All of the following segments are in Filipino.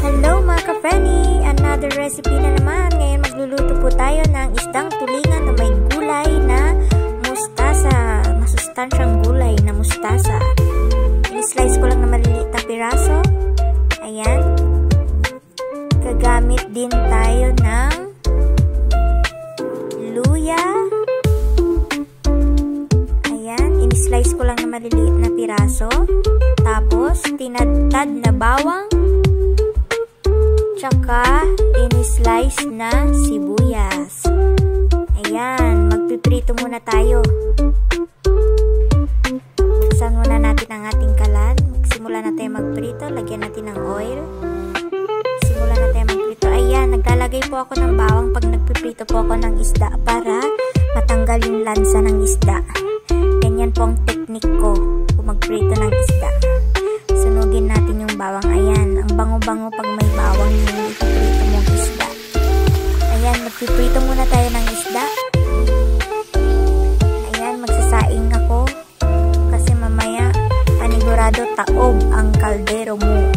Hello mga ka-Frenny! Another recipe na naman. Ngayon magluluto po tayo ng isdang tulingan na may gulay na mustasa. Masustansyang gulay na mustasa. I-slice ko lang na maliliit na piraso. Ayan. Gagamit din tayo ng luya. Ayan. I-slice ko lang na maliliit na piraso. Tapos, tinadtad na bawang. Tsaka, in-slice na sibuyas. Ayan, magpiprito muna tayo. Buksan muna natin ang ating kalan. Simula na tayo magprito. Lagyan natin ng oil. Simula na tayo magprito. Ayan, naglalagay po ako ng bawang pag nagpiprito po ako ng isda para matanggal yung lansa ng isda. Ganyan po ang technique ko kung magprito ng isda. Sunugin natin yung bawang. Ayan, ang bango-bango pag may bawang yung ipiprito mong isda. Ayan, magpiprito muna tayo ng isda. Ayan, magsasaing ako kasi mamaya panigurado taob ang kaldero mo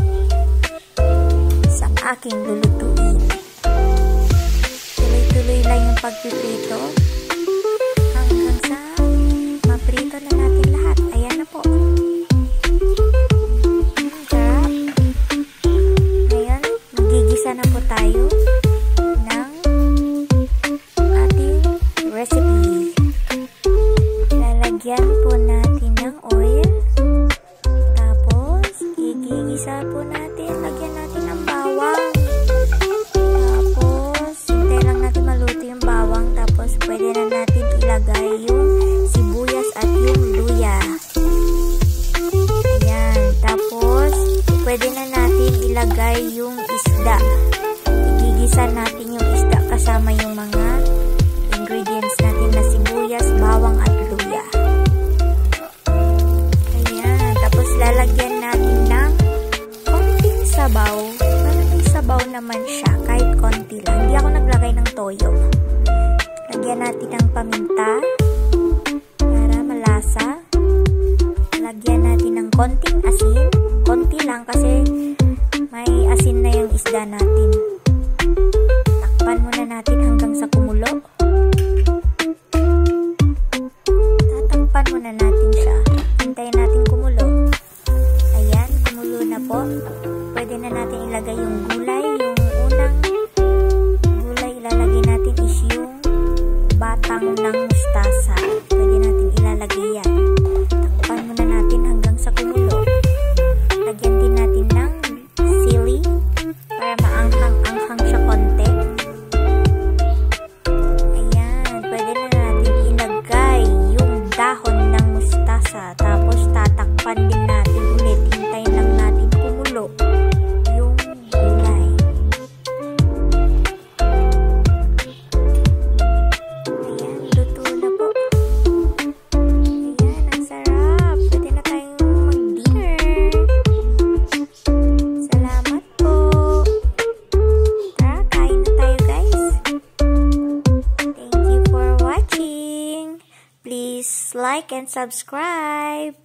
sa aking lulutuin. Tuloy-tuloy lang yung pagpiprito hanggang sa maprito na natin lahat. Ayan na po. Na po tayo ng ating recipe. Lalagyan po natin ng oil. Tapos, igigisa po natin. Lagyan natin ng bawang. Tapos, hintay lang natin maluto yung bawang. Tapos, pwede na natin ilagay yung sibuyas at yung luya. Ayan. Tapos, pwede na natin ilagay yung isda. Igigisa natin yung isda kasama yung mga ingredients natin na sibuyas, bawang at luya. Ayan. Tapos lalagyan natin ng konting sabaw. Parang may sabaw naman siya. Kahit konti lang. Hindi ako naglagay ng toyo. Lagyan natin ng paminta para malasa. Lagyan natin ng konting asin. Konti lang kasi may asin na yung isda natin. Takpan muna natin hanggang sa kumulo. Tatakpan muna natin siya. Hintayin natin kumulo. Ayan, kumulo na po. Pwede na natin ilagay yung gulay. Yung unang gulay ilalagay natin is yung batang ng mustasa. Pwede natin ilalagay yan. Takpan muna natin hanggang sa kumulo. Lagyan din natin ng sili para maanghang-anghang siya konti. Ayan, pwede na natin ilagay yung dahon ng mustasa. Tapos tatakpan din natin ulit. Hintayin lang natin kumulo yung gulay. Ayan, luto na po. Ayan, ang sarap. Pwede na tayong mag-dinner. Salamat po. Tara, kain na tayo guys. Thank you for watching. Please like and subscribe.